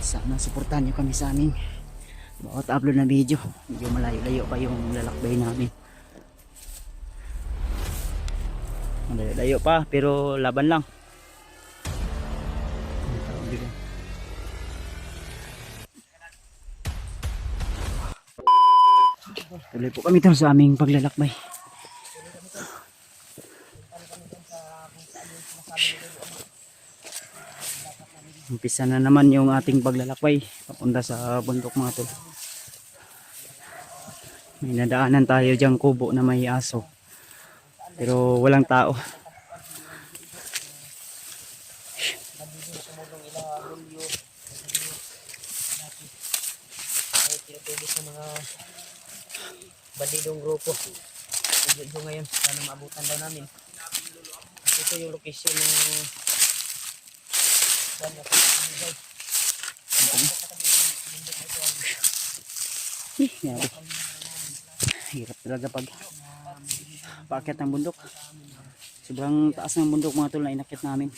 Sana suportahan nyo kami sa aming bawat upload na video. Medyo malayo-layo pa yung lalakbay namin. Malayo-layo pa pero laban lang. Tuloy po kami sa aming paglalakbay. Umpisa na naman yung ating paglalakbay papunta sa bundok mga tol. May nadaanan tayo diyang kubo na may aso pero walang tao. Tinutulog sa mga bandidong grupo. Ito ngayon, sana maabutan daw namin. At ito yung location ng Hirap talaga pag paakyat ng bundok. Sobrang taas ng bundok mga tol na inakyat namin.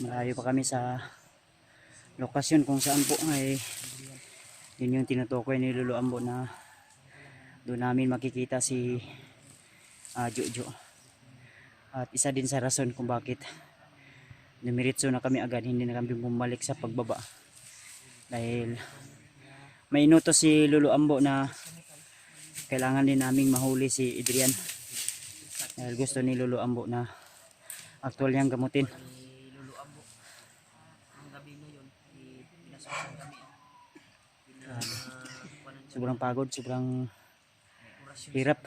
Malayo pa kami sa lokasyon kung saan po ay yun yung tinutukoy ni Lolo Ambo na doon namin makikita si Jojo. At isa din sa rason kung bakit dumiritso na kami agad, hindi na kami bumalik sa pagbaba dahil may inutos si Lolo Ambo na kailangan din naming mahuli si Adrian dahil gusto ni Lolo Ambo na actual niyang gamutin. Sobrang pagod, sobrang hirap.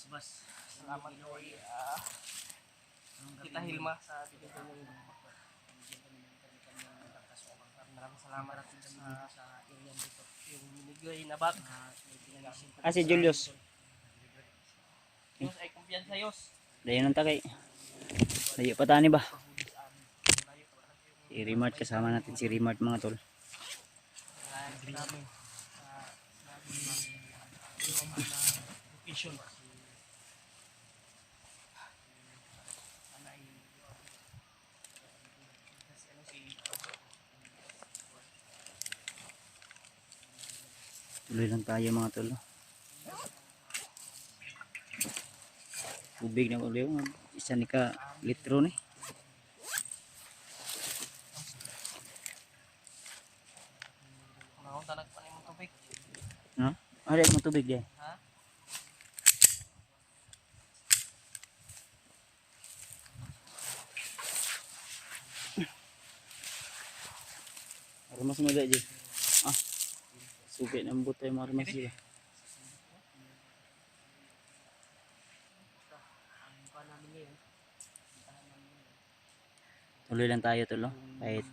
Bas. Salamat kay Tita Hilma sa binigay ng maraming salamat sa area dito. Yung binigay na bag. Si Julius. Yung ay kumpiyansa Diyos. Dayo ng tagay. Layo pa tani ba? Si Rimart, kasama natin si Rimart mga tol. Location. Tuloy lang tayo mga tol. Tubig na ulit. Isa ni ka litro ni. Mahon tanag pa ni mo tubig. No? Ada mo tubig di. Ha? Armas mo di. Sugi ng butay mo armas sila. Tuloy lang tayo tol. Kahit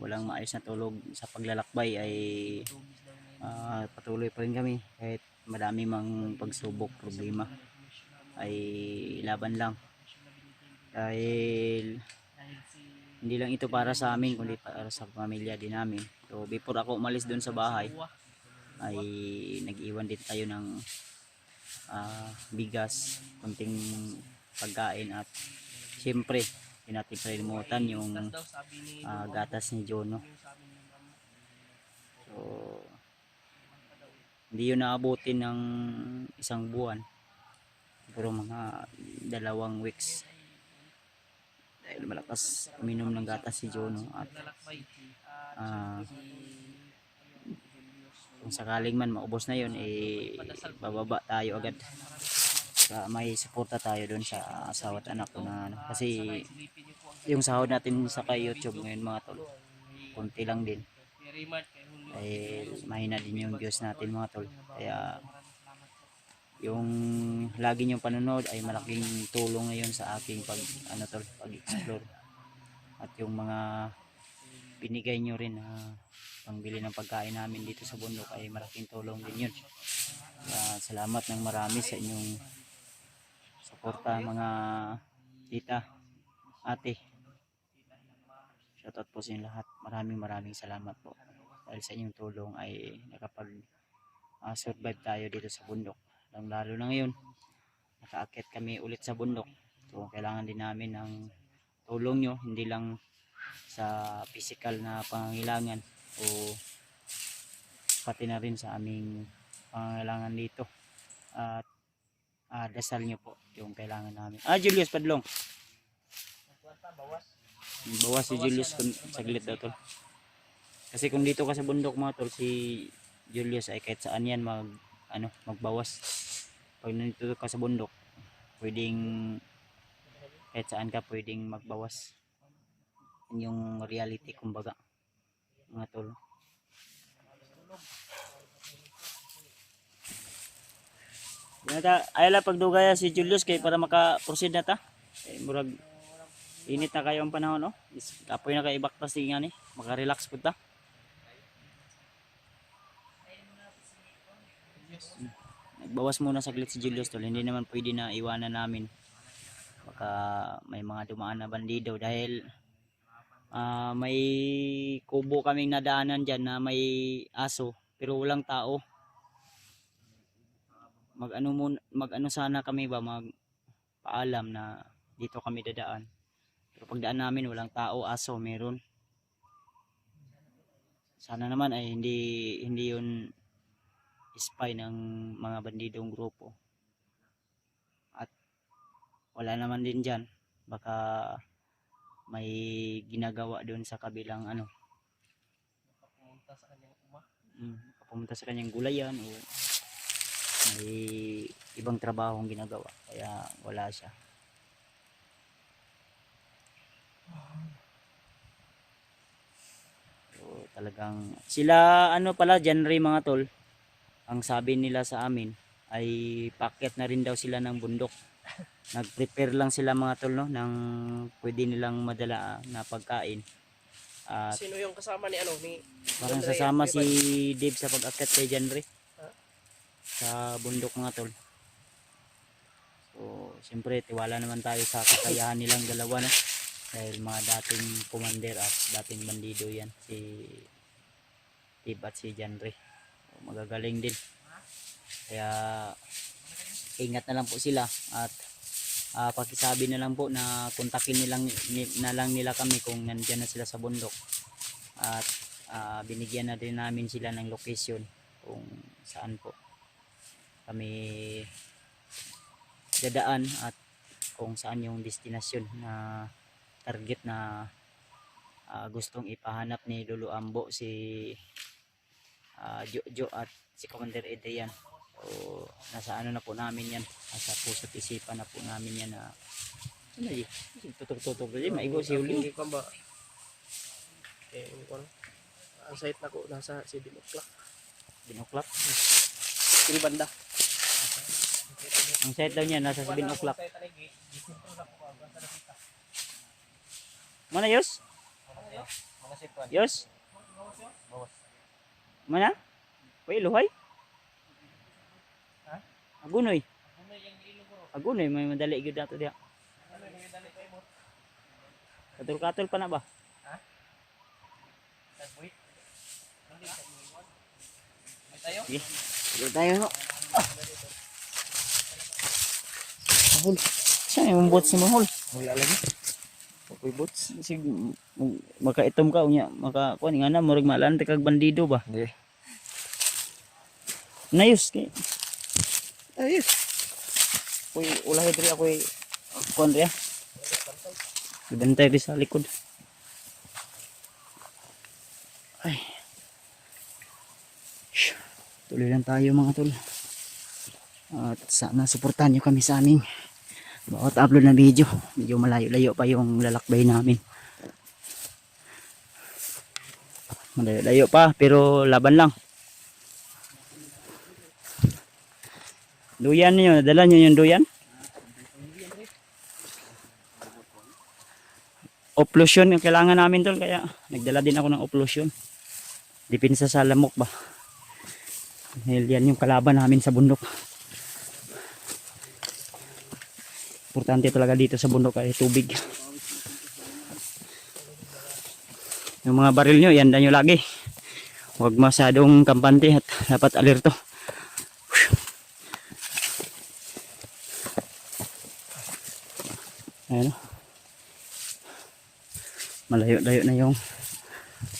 walang maayos na tulog sa paglalakbay ay patuloy pa rin kami kahit madami mang pagsubok, problema ay laban lang dahil hindi lang ito para sa amin kundi para sa pamilya din namin. So before ako umalis doon sa bahay ay nag-iwan din tayo ng bigas, kunting pagkain at siyempre hindi natin kalimutan yung gatas ni Jono. So hindi yun naabutin ng isang buwan, pero mga 2 weeks dahil malakas uminom ng gatas si Jono. At kung sakaling man maubos na yun bababa tayo agad. May suporta tayo doon sa asawa at anak ko na kasi yung sahod natin sa kay YouTube ngayon mga tol konti lang din ay mahina din yung views natin mga tol, kaya yung lagi yung panonood ay malaking tulong ngayon sa aking pag-explore at yung mga binigay nyo rin na pangbili ng pagkain namin dito sa bundok ay malaking tulong din yun. Salamat ng marami sa inyong suporta mga tita, ate. Shoutout po sa inyong lahat. Maraming salamat po. Dahil sa inyong tulong ay nakapag survive tayo dito sa bundok. Lalo na ngayon, nakaakyat kami ulit sa bundok. So kailangan din namin ng tulong nyo, hindi lang sa physical na pangangailangan o pati na rin sa aming pangangailangan dito. At dasal nyo po yung kailangan namin. Julius Padlong. Bawas si Julius kung saglit daw tol. Kasi kung dito ka sa bundok mga tol, si Julius ay kahit saan yan magbawas. Pag nandito ka sa bundok, pwedeng kahit saan ka pwedeng magbawas. Yun yung reality kumbaga mga tol. Ayala pagdugaya si Julius kay para maka-proceed na ta. Murag init na kayo ang panahon no. Apoy na kay ibaktas nga ni, maka-relax pud ta. Nagbawas muna saglit si Julius tol, hindi naman pwede na iwanan namin. Baka may mga dumaan na bandido dahil may kubo kaming nadaanan dyan na may aso pero walang tao. Mag-ano sana kami ba magpaalam na dito kami dadaan. Pero pagdaan namin walang tao, aso meron. Sana naman ay hindi yun spy ng mga bandidong grupo. At wala naman din dyan. Baka may ginagawa doon sa kabilang papumunta sa kanyang gulayan o may ibang trabahong ginagawa kaya wala siya. So talagang sila pala genre mga tol, ang sabi nila sa amin ay paakyat na rin daw sila ng bundok. Nag-prepare lang sila mga tol no ng pwede nilang madala na pagkain. At sino yung kasama ni ni parang sasama si Dave sa pag-akyat kay genre sa bundok mga tol. So siyempre tiwala naman tayo sa kakayahan nilang dalawa no dahil mga dating commander at dating bandido yan, si Dave at si genre. So, magagaling din kaya ingat na lang po sila at pakisabi na lang po na kontakin na lang nila kami kung nandyan na sila sa bundok at binigyan na din namin sila ng location kung saan po kami dadaan at kung saan yung destinasyon na target na gustong ipahanap ni Lolo Ambo, si Jojo at si Commander Adrian. O nasa na po namin yan, nasa puso't isipan na po namin yan na tutok-tutok din maigo si Uli. Hindi ka ba ang site na ko nasa 7 o'clock. Kini banda Ang site daw niya nasa 7 o'clock. Mana Yos? Yos? Mana? Uy, luhay? Agunoy. Agunoy, may madali gyud dato diha. Katol-katol pa na ba? Ha? Tayo? Sige, tayo no. Mahol. Saan yung boots ni Mahol? Wala lagi. Okay, boots. Sige, makaitom ka unya, makakuan nga na murag maalan kag bandido ba? Hindi. Nayos kay. Ayos. Uy, ulah diri ako kuan riya. Bantay di sa likod. Ay. Tuloy lang tayo mga tol. At sana suportahan nyo kami sa aming bawat upload na video. Medyo malayo-layo pa yung lalakbay namin. Malayo-layo pa pero laban lang. Duyan nyo, nadala nyo yung duyan? Off-lotion yung kailangan namin tol, kaya nagdala din ako ng off-lotion. Depensa sa lamok ba. Dahil yan yung kalaban namin sa bundok. Importante talaga dito sa bundok ay tubig. Yung mga baril nyo, ianda nyo lagi. Huwag masyadong kampante at dapat alerto. Ayan o. Malayo-layo na yung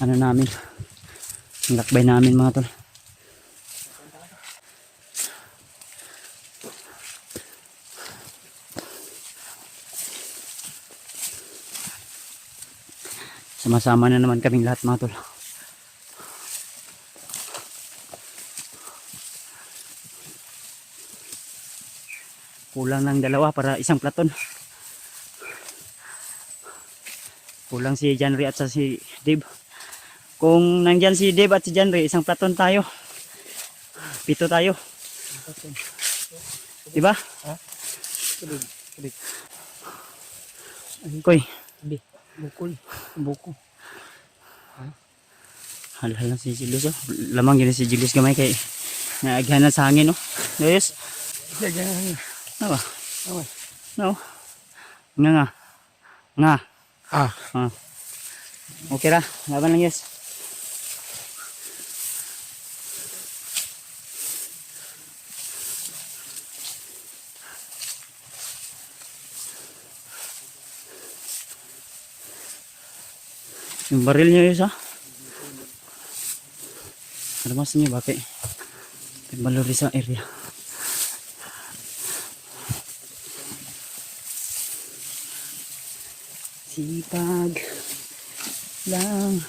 ano namin. Ang lakbay namin mga tol. Sama-sama na naman kaming lahat mga tol. Kulang ng dalawa para isang platon. Kulang si Janry at si Dave. Kung nandyan si Dave at si Janry, isang platon tayo. 7 tayo. Diba? Ha? Kulig. Koy. Bukol. Buko. Hal-hal lang si Julius oh. Lamang yun si Julius gamay kay naaghan na sa hangin oh. Julius? Ano ba? No. Nga. Ah. Okay ra. Laban lang yes. Yung baril niya yun ha. Alamas niyo bakit balori sa area. Sipag lang.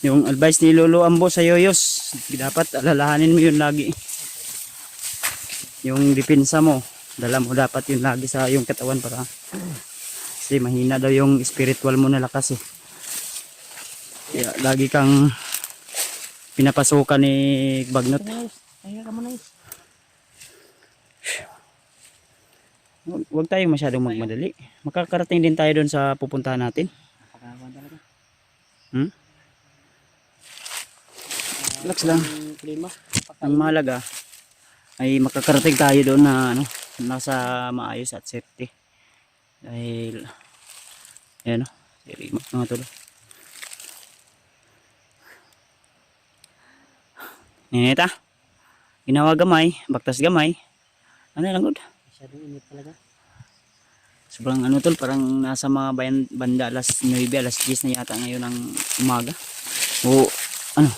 Yung advice ni Lolo Ambo sa yoyos, dapat alalahanin mo yun lagi. Yung depensa mo, dala mo dapat yun lagi sa yung katawan para kasi mahina daw yung spiritual mo na lakas eh. Kaya lagi kang pinapasukan ni Bagnot. Huwag tayong masyadong magmadali. Makakarating din tayo doon sa pupuntahan natin. Relax lang. Ang mahalaga ay makakarating tayo doon na ano, nasa maayos at safety. Dahil ayan o, mga tulo. Nita, ginawa gamay, baktas gamay. Ano lang good? Masyadong init talaga. Sobrang ano tol, parang nasa mga banda alas 9, alas 10 na yata ngayon ng umaga. O ano?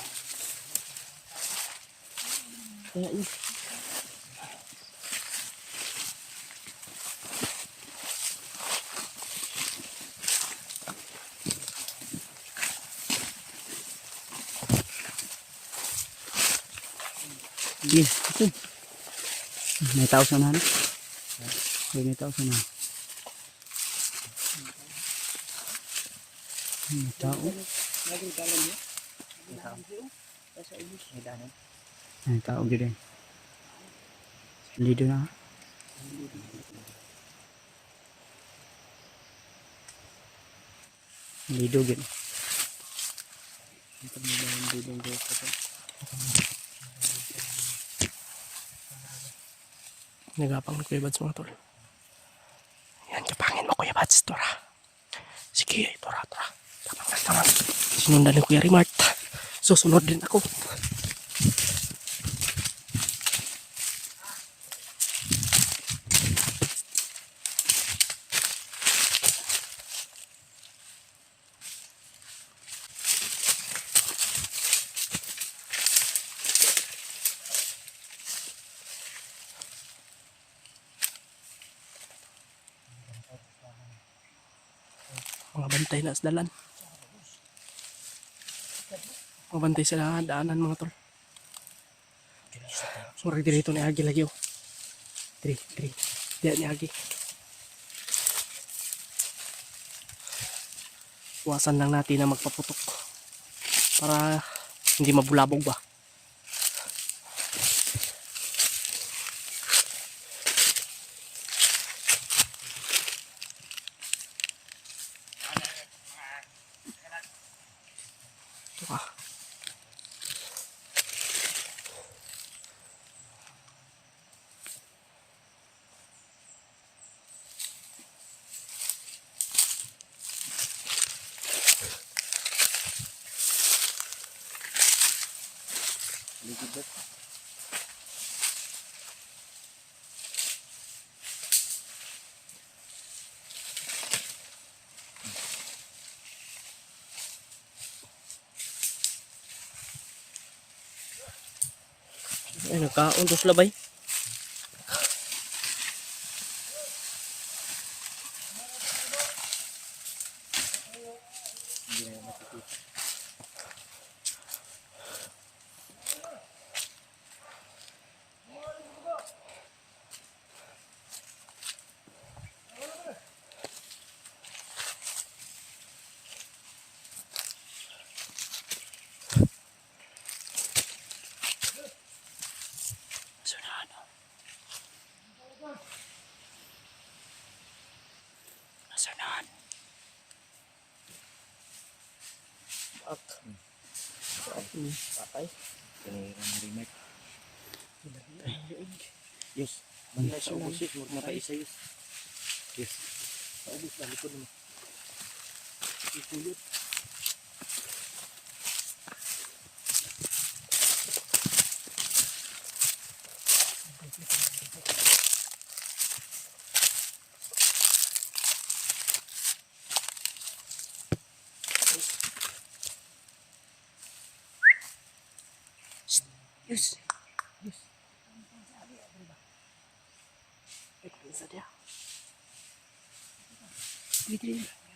Kaya yun. Yes, ito. May tao sa nahan. May tao sa nahan. May tao. May tao din. Lido na. Lido gid. Nagapang ni Kuya Bads mga tol. Yan, kapangin mo Kuya Bads, tora. Sige, tora. Tamang. Sinundan ni Kuya Rimart. Susunod din ako. Mga bantay na sa dalan. Mga bantay sa daanan mga tol. Sorry dito ni Agi lagi oh. Diri. Diyan niya lagi. Iwasan lang natin na magpaputok para hindi mabulabog ba. Ito ka. Ay, nagkaon to sila bay. Sunahan. Sunahan. At patay. Yes. Bantay sa ubos. Huwag mapaisa yun. Yes. Paubos na likod mo. Ipulot. Yes. Ito sa dia. Wait, wait.